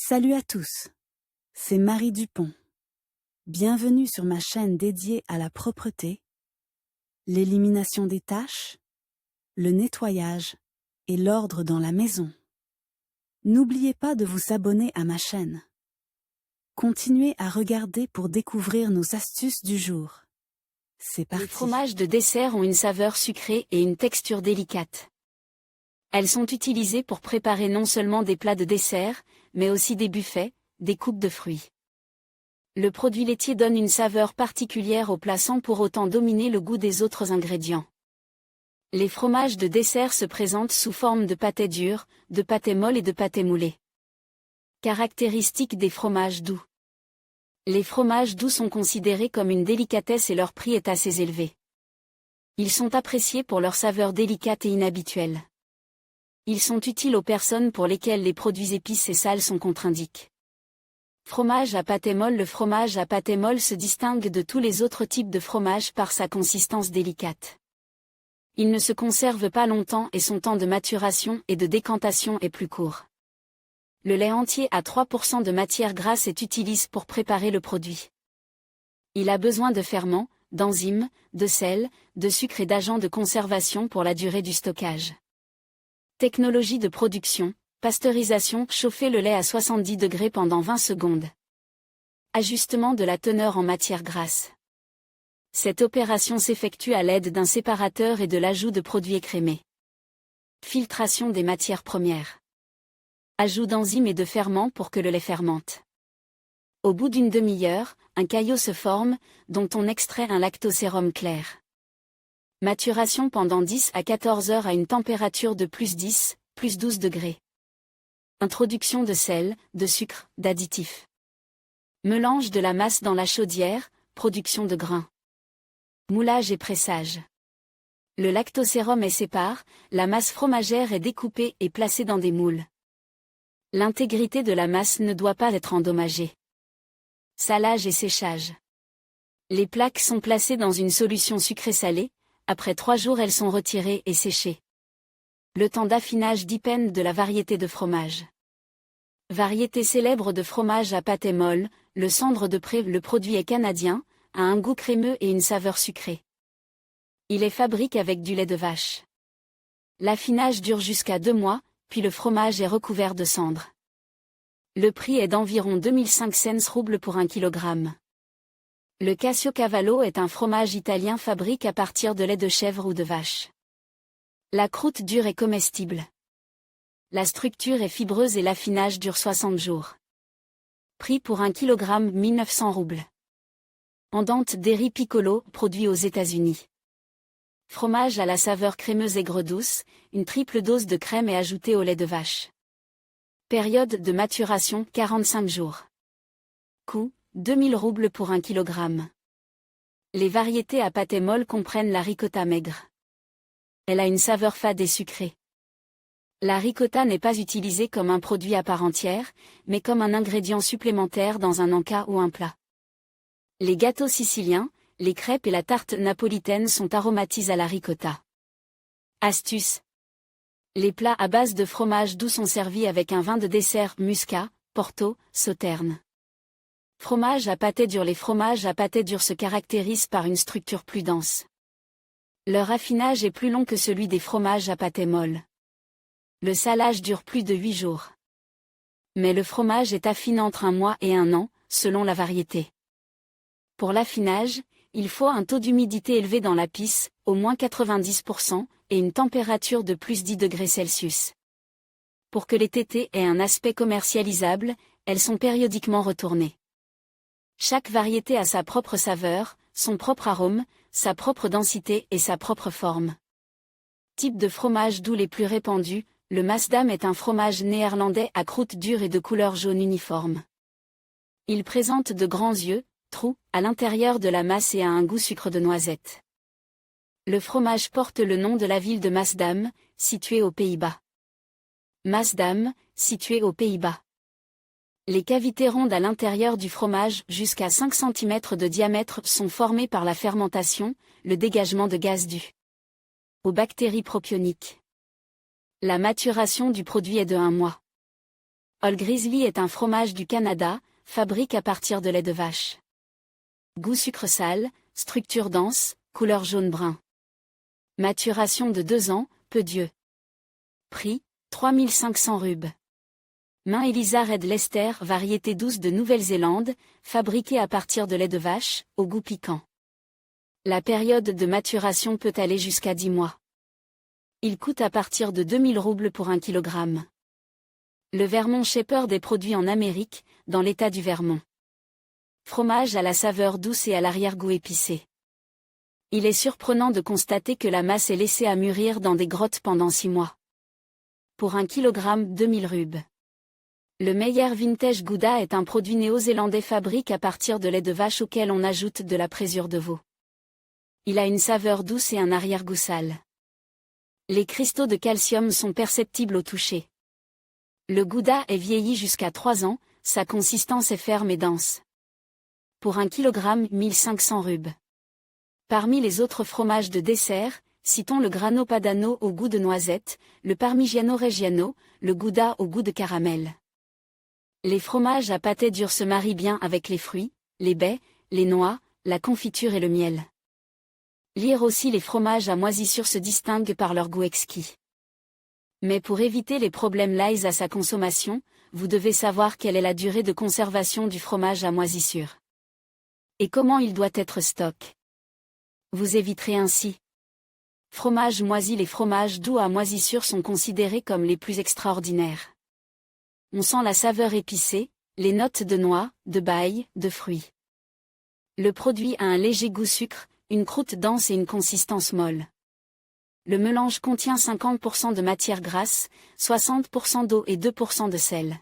Salut à tous, c'est Marie Dupont. Bienvenue sur ma chaîne dédiée à la propreté, l'élimination des taches, le nettoyage et l'ordre dans la maison. N'oubliez pas de vous abonner à ma chaîne. Continuez à regarder pour découvrir nos astuces du jour. C'est parti. Les fromages de dessert ont une saveur sucrée et une texture délicate. Elles sont utilisées pour préparer non seulement des plats de dessert, mais aussi des buffets, des coupes de fruits. Le produit laitier donne une saveur particulière au plat sans pour autant dominer le goût des autres ingrédients. Les fromages de dessert se présentent sous forme de pâté dur, de pâté molle et de pâté moulé. Caractéristiques des fromages doux. Les fromages doux sont considérés comme une délicatesse et leur prix est assez élevé. Ils sont appréciés pour leur saveur délicate et inhabituelle. Ils sont utiles aux personnes pour lesquelles les produits épices et sales sont contre-indiqués. Fromage à pâté molle. Le fromage à pâté molle se distingue de tous les autres types de fromage par sa consistance délicate. Il ne se conserve pas longtemps et son temps de maturation et de décantation est plus court. Le lait entier à 3% de matière grasse est utilisé pour préparer le produit. Il a besoin de ferments, d'enzymes, de sel, de sucre et d'agents de conservation pour la durée du stockage. Technologie de production, pasteurisation, chauffer le lait à 70 degrés pendant 20 secondes. Ajustement de la teneur en matière grasse. Cette opération s'effectue à l'aide d'un séparateur et de l'ajout de produits écrémés. Filtration des matières premières. Ajout d'enzymes et de ferments pour que le lait fermente. Au bout d'une demi-heure, un caillot se forme, dont on extrait un lactosérum clair. Maturation pendant 10 à 14 heures à une température de plus 10, plus 12 degrés. Introduction de sel, de sucre, d'additifs. Mélange de la masse dans la chaudière, production de grains. Moulage et pressage. Le lactosérum est séparé, la masse fromagère est découpée et placée dans des moules. L'intégrité de la masse ne doit pas être endommagée. Salage et séchage. Les plaques sont placées dans une solution sucrée-salée, après 3 jours elles sont retirées et séchées. Le temps d'affinage dépend de la variété de fromage. Variété célèbre de fromage à pâté molle, le Cendre de Pré. Le produit est canadien, a un goût crémeux et une saveur sucrée. Il est fabriqué avec du lait de vache. L'affinage dure jusqu'à 2 mois, puis le fromage est recouvert de cendre. Le prix est d'environ 2500 roubles pour 1 kg. Le Caciocavallo est un fromage italien fabriqué à partir de lait de chèvre ou de vache. La croûte dure et comestible. La structure est fibreuse et l'affinage dure 60 jours. Prix pour 1 kg 1900 roubles. Andante Dairy Piccolo, produit aux États-Unis. Fromage à la saveur crémeuse aigre-douce, une triple dose de crème est ajoutée au lait de vache. Période de maturation 45 jours. Coût 2000 roubles pour 1 kg. Les variétés à pâté molle comprennent la ricotta maigre. Elle a une saveur fade et sucrée. La ricotta n'est pas utilisée comme un produit à part entière, mais comme un ingrédient supplémentaire dans un encas ou un plat. Les gâteaux siciliens, les crêpes et la tarte napolitaine sont aromatisés à la ricotta. Astuce. Les plats à base de fromage doux sont servis avec un vin de dessert Muscat, Porto, Sauterne. Fromage à pâté dur. Les fromages à pâté dur se caractérisent par une structure plus dense. Leur affinage est plus long que celui des fromages à pâté molle. Le salage dure plus de 8 jours. Mais le fromage est affiné entre 1 mois et 1 an, selon la variété. Pour l'affinage, il faut un taux d'humidité élevé dans la pisse, au moins 90%, et une température de plus 10 degrés Celsius. Pour que les tétés aient un aspect commercialisable, elles sont périodiquement retournées. Chaque variété a sa propre saveur, son propre arôme, sa propre densité et sa propre forme. Type de fromage doux les plus répandus, le Maasdam est un fromage néerlandais à croûte dure et de couleur jaune uniforme. Il présente de grands yeux, trous, à l'intérieur de la masse et a un goût sucre de noisette. Le fromage porte le nom de la ville de Maasdam, située aux Pays-Bas. Maasdam, située aux Pays-Bas. Les cavités rondes à l'intérieur du fromage, jusqu'à 5 cm de diamètre, sont formées par la fermentation, le dégagement de gaz dû aux bactéries propioniques. La maturation du produit est de 1 mois. Old Grizzly est un fromage du Canada, fabrique à partir de lait de vache. Goût sucre sale, structure dense, couleur jaune-brun. Maturation de 2 ans, peu d'yeux. Prix, 3500 rubes. Main Elisa Red Leicester, variété douce de Nouvelle-Zélande, fabriquée à partir de lait de vache, au goût piquant. La période de maturation peut aller jusqu'à 10 mois. Il coûte à partir de 2000 roubles pour 1 kg. Le Vermont Shepherd est produit en Amérique, dans l'État du Vermont. Fromage à la saveur douce et à l'arrière-goût épicé. Il est surprenant de constater que la masse est laissée à mûrir dans des grottes pendant 6 mois. Pour 1 kg, 2000 rubes. Le Meyer Vintage Gouda est un produit néo-zélandais fabrique à partir de lait de vache auquel on ajoute de la présure de veau. Il a une saveur douce et un arrière-goût sale. Les cristaux de calcium sont perceptibles au toucher. Le Gouda est vieilli jusqu'à 3 ans, sa consistance est ferme et dense. Pour 1 kg, 1500 rubes. Parmi les autres fromages de dessert, citons le Grano Padano au goût de noisette, le Parmigiano Reggiano, le Gouda au goût de caramel. Les fromages à pâté dur se marient bien avec les fruits, les baies, les noix, la confiture et le miel. Lire aussi les fromages à moisissure se distinguent par leur goût exquis. Mais pour éviter les problèmes liés à sa consommation, vous devez savoir quelle est la durée de conservation du fromage à moisissure. Et comment il doit être stocké. Vous éviterez ainsi. Fromage moisi. Les fromages doux à moisissure sont considérés comme les plus extraordinaires. On sent la saveur épicée, les notes de noix, de baille, de fruits. Le produit a un léger goût sucre, une croûte dense et une consistance molle. Le mélange contient 50% de matière grasse, 60% d'eau et 2% de sel.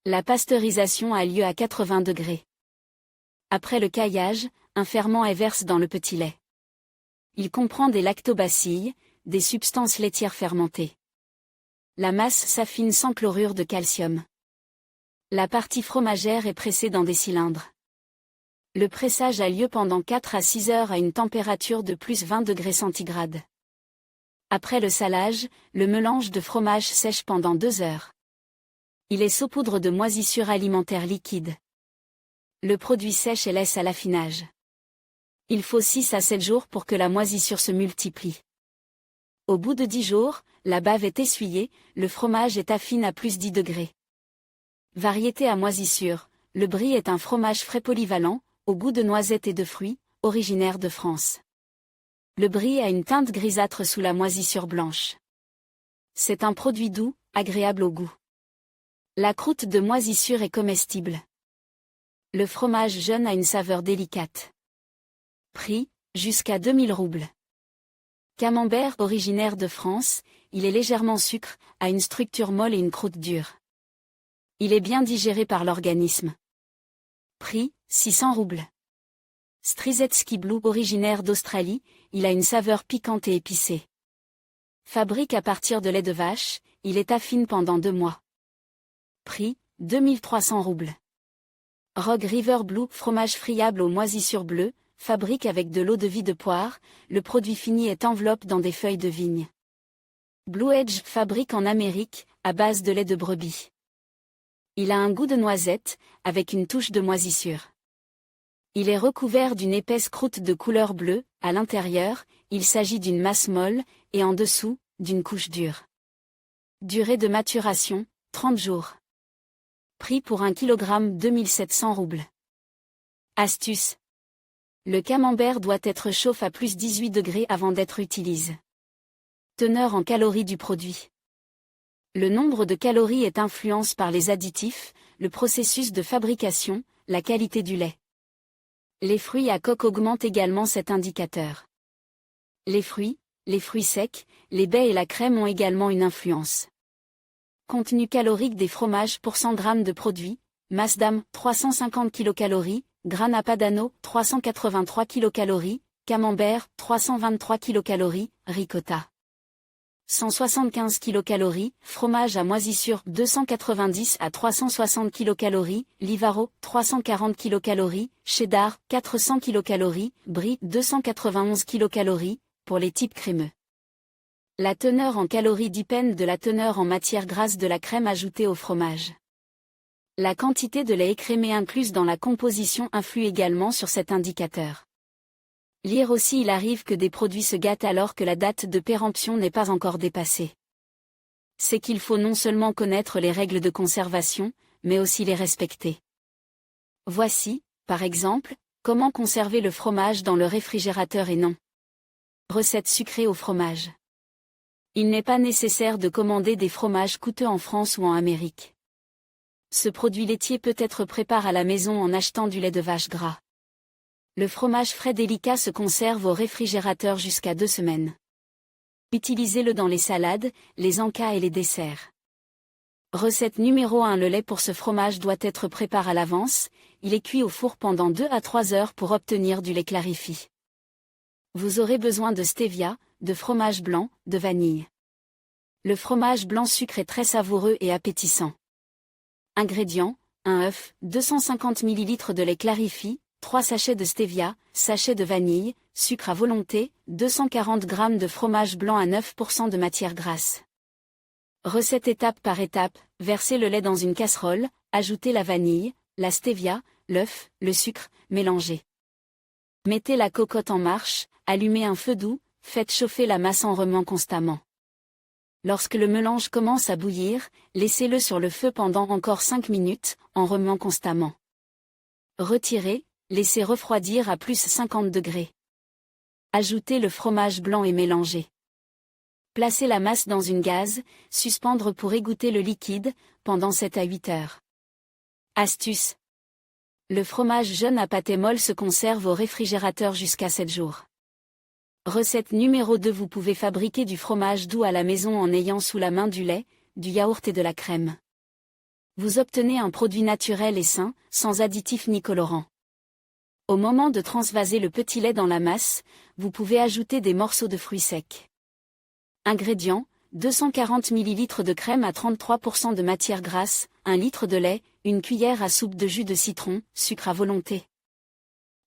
La pasteurisation a lieu à 80 degrés. Après le caillage, un ferment est versé dans le petit lait. Il comprend des lactobacilles, des substances laitières fermentées. La masse s'affine sans chlorure de calcium. La partie fromagère est pressée dans des cylindres. Le pressage a lieu pendant 4 à 6 heures à une température de plus 20 degrés centigrades. Après le salage, le mélange de fromage sèche pendant 2 heures. Il est saupoudre de moisissure alimentaire liquide. Le produit sèche et laisse à l'affinage. Il faut 6 à 7 jours pour que la moisissure se multiplie. Au bout de 10 jours, la bave est essuyée, le fromage est affiné à plus 10 degrés. Variété à moisissure, le Brie est un fromage frais polyvalent, au goût de noisettes et de fruits, originaire de France. Le Brie a une teinte grisâtre sous la moisissure blanche. C'est un produit doux, agréable au goût. La croûte de moisissure est comestible. Le fromage jeune a une saveur délicate. Prix, jusqu'à 2000 roubles. Camembert originaire de France, il est légèrement sucre, a une structure molle et une croûte dure. Il est bien digéré par l'organisme. Prix, 600 roubles. Strizetsky Blue originaire d'Australie, il a une saveur piquante et épicée. Fabrique à partir de lait de vache, il est affiné pendant 2 mois. Prix, 2300 roubles. Rogue River Blue, fromage friable aux moisissures bleues, fabrique avec de l'eau-de-vie de poire, le produit fini est enveloppé dans des feuilles de vigne. Blue Edge fabrique en Amérique, à base de lait de brebis. Il a un goût de noisette, avec une touche de moisissure. Il est recouvert d'une épaisse croûte de couleur bleue, à l'intérieur, il s'agit d'une masse molle, et en dessous, d'une couche dure. Durée de maturation, 30 jours. Prix pour 1 kg 2700 roubles. Astuce. Le camembert doit être chauffe à plus 18 degrés avant d'être utilisé. Teneur en calories du produit. Le nombre de calories est influencé par les additifs, le processus de fabrication, la qualité du lait. Les fruits à coque augmentent également cet indicateur. Les fruits secs, les baies et la crème ont également une influence. Contenu calorique des fromages pour 100 g de produit, Masdam 350 kcal, Grana Padano 383 kcal, Camembert 323 kcal, Ricotta 175 kcal, fromage à moisissure 290 à 360 kcal, Livaro 340 kcal, Cheddar 400 kcal, Brie 291 kcal, pour les types crémeux. La teneur en calories dépend de la teneur en matière grasse de la crème ajoutée au fromage. La quantité de lait écrémé incluse dans la composition influe également sur cet indicateur. Lire aussi: il arrive que des produits se gâtent alors que la date de péremption n'est pas encore dépassée. C'est qu'il faut non seulement connaître les règles de conservation, mais aussi les respecter. Voici, par exemple, comment conserver le fromage dans le réfrigérateur et non. Recette sucrée au fromage. Il n'est pas nécessaire de commander des fromages coûteux en France ou en Amérique. Ce produit laitier peut être préparé à la maison en achetant du lait de vache gras. Le fromage frais délicat se conserve au réfrigérateur jusqu'à 2 semaines. Utilisez-le dans les salades, les encas et les desserts. Recette numéro 1. Le lait pour ce fromage doit être préparé à l'avance, il est cuit au four pendant 2 à 3 heures pour obtenir du lait clarifié. Vous aurez besoin de stevia, de fromage blanc, de vanille. Le fromage blanc sucré est très savoureux et appétissant. Ingrédients: 1 œuf, 250 ml de lait clarifié, 3 sachets de stevia, sachet de vanille, sucre à volonté, 240 g de fromage blanc à 9% de matière grasse. Recette étape par étape: versez le lait dans une casserole, ajoutez la vanille, la stevia, l'œuf, le sucre, mélangez. Mettez la cocotte en marche, allumez un feu doux, faites chauffer la masse en remuant constamment. Lorsque le mélange commence à bouillir, laissez-le sur le feu pendant encore 5 minutes, en remuant constamment. Retirez, laissez refroidir à plus 50 degrés. Ajoutez le fromage blanc et mélangez. Placez la masse dans une gaze, suspendre pour égoutter le liquide, pendant 7 à 8 heures. Astuce. Le fromage jeune à pâté molle se conserve au réfrigérateur jusqu'à 7 jours. Recette numéro 2. Vous pouvez fabriquer du fromage doux à la maison en ayant sous la main du lait, du yaourt et de la crème. Vous obtenez un produit naturel et sain, sans additifs ni colorants. Au moment de transvaser le petit lait dans la masse, vous pouvez ajouter des morceaux de fruits secs. Ingrédients: 240 ml de crème à 33% de matière grasse, 1 litre de lait, une cuillère à soupe de jus de citron, sucre à volonté.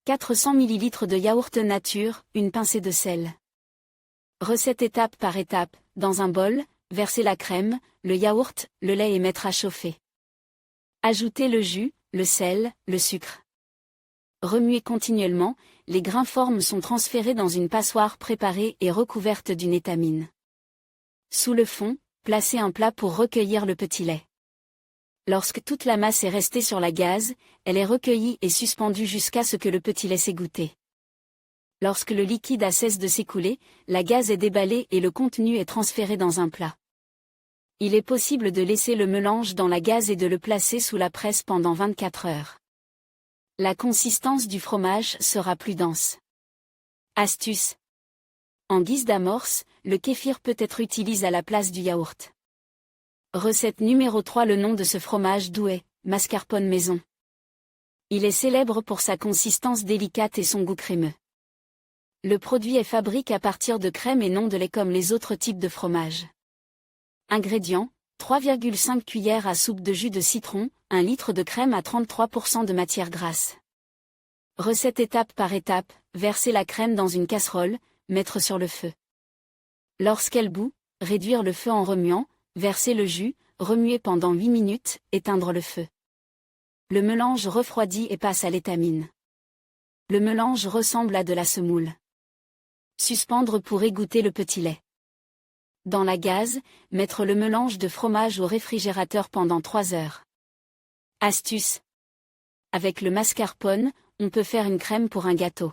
400 ml de yaourt nature, une pincée de sel. Recette étape par étape: dans un bol, versez la crème, le yaourt, le lait et mettre à chauffer. Ajoutez le jus, le sel, le sucre. Remuez continuellement, les grains formes sont transférés dans une passoire préparée et recouverte d'une étamine. Sous le fond, placez un plat pour recueillir le petit lait. Lorsque toute la masse est restée sur la gaze, elle est recueillie et suspendue jusqu'à ce que le petit lait s'égoutte. Lorsque le liquide a cessé de s'écouler, la gaze est déballée et le contenu est transféré dans un plat. Il est possible de laisser le mélange dans la gaze et de le placer sous la presse pendant 24 heures. La consistance du fromage sera plus dense. Astuce. En guise d'amorce, le kéfir peut être utilisé à la place du yaourt. Recette numéro 3. Le nom de ce fromage doux est mascarpone maison. Il est célèbre pour sa consistance délicate et son goût crémeux. Le produit est fabriqué à partir de crème et non de lait comme les autres types de fromage. Ingrédients: 3,5 cuillères à soupe de jus de citron, 1 litre de crème à 33% de matière grasse. Recette étape par étape: versez la crème dans une casserole, mettre sur le feu. Lorsqu'elle bout, réduire le feu en remuant, verser le jus, remuer pendant 8 minutes, éteindre le feu. Le mélange refroidit et passe à l'étamine. Le mélange ressemble à de la semoule. Suspendre pour égoutter le petit lait. Dans la gaze, mettre le mélange de fromage au réfrigérateur pendant 3 heures. Astuce. Avec le mascarpone, on peut faire une crème pour un gâteau.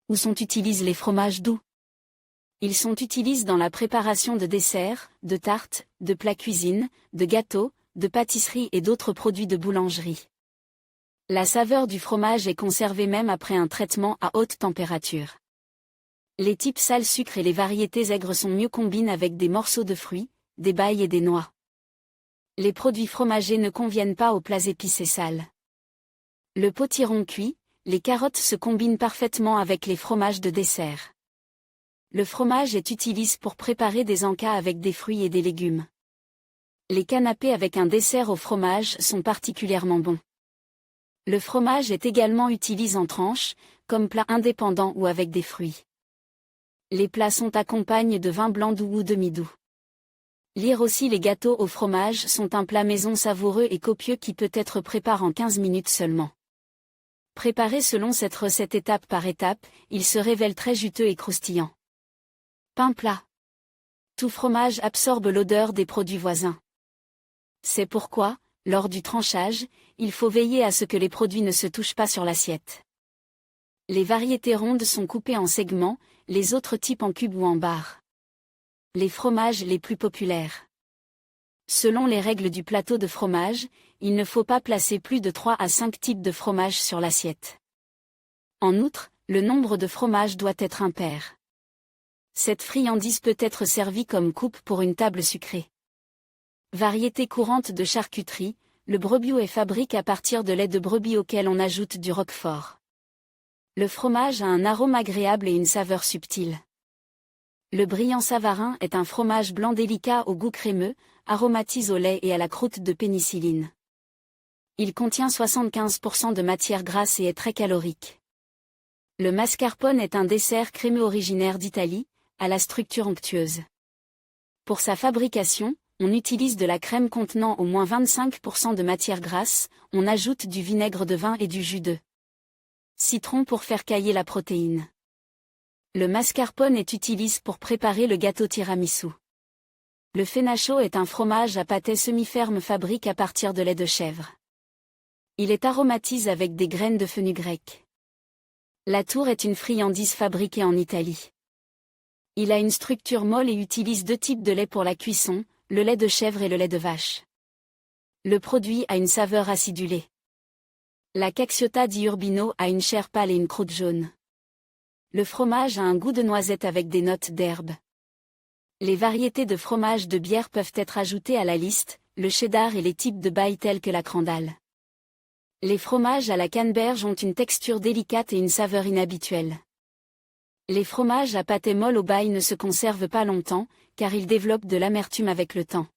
Où sont utilisés les fromages doux? Ils sont utilisés dans la préparation de desserts, de tartes, de plats cuisine, de gâteaux, de pâtisseries et d'autres produits de boulangerie. La saveur du fromage est conservée même après un traitement à haute température. Les types sal sucre et les variétés aigres sont mieux combinés avec des morceaux de fruits, des bailles et des noix. Les produits fromagés ne conviennent pas aux plats épicés sales. Le potiron cuit, les carottes se combinent parfaitement avec les fromages de dessert. Le fromage est utilisé pour préparer des encas avec des fruits et des légumes. Les canapés avec un dessert au fromage sont particulièrement bons. Le fromage est également utilisé en tranches, comme plat indépendant ou avec des fruits. Les plats sont accompagnés de vin blanc doux ou demi-doux. Lire aussi les gâteaux au fromage sont un plat maison savoureux et copieux qui peut être préparé en 15 minutes seulement. Préparé selon cette recette étape par étape, il se révèle très juteux et croustillant. Pain plat. Tout fromage absorbe l'odeur des produits voisins. C'est pourquoi, lors du tranchage, il faut veiller à ce que les produits ne se touchent pas sur l'assiette. Les variétés rondes sont coupées en segments, les autres types en cubes ou en barres. Les fromages les plus populaires. Selon les règles du plateau de fromage, il ne faut pas placer plus de 3 à 5 types de fromage sur l'assiette. En outre, le nombre de fromages doit être impair. Cette friandise peut être servie comme coupe pour une table sucrée. Variété courante de charcuterie, le brebis est fabriqué à partir de lait de brebis auquel on ajoute du roquefort. Le fromage a un arôme agréable et une saveur subtile. Le brillant savarin est un fromage blanc délicat au goût crémeux, aromatisé au lait et à la croûte de pénicilline. Il contient 75% de matière grasse et est très calorique. Le mascarpone est un dessert crémeux originaire d'Italie, à la structure onctueuse. Pour sa fabrication, on utilise de la crème contenant au moins 25% de matière grasse, on ajoute du vinaigre de vin et du jus de citron pour faire cailler la protéine. Le mascarpone est utilisé pour préparer le gâteau tiramisu. Le fenacho est un fromage à pâté semi-ferme fabriqué à partir de lait de chèvre. Il est aromatisé avec des graines de fenugrec. La tour est une friandise fabriquée en Italie. Il a une structure molle et utilise 2 types de lait pour la cuisson, le lait de chèvre et le lait de vache. Le produit a une saveur acidulée. La cacciota di Urbino a une chair pâle et une croûte jaune. Le fromage a un goût de noisette avec des notes d'herbe. Les variétés de fromage de bière peuvent être ajoutées à la liste, le cheddar et les types de baille tels que la crandall. Les fromages à la canneberge ont une texture délicate et une saveur inhabituelle. Les fromages à pâté molle au baille ne se conservent pas longtemps, car ils développent de l'amertume avec le temps.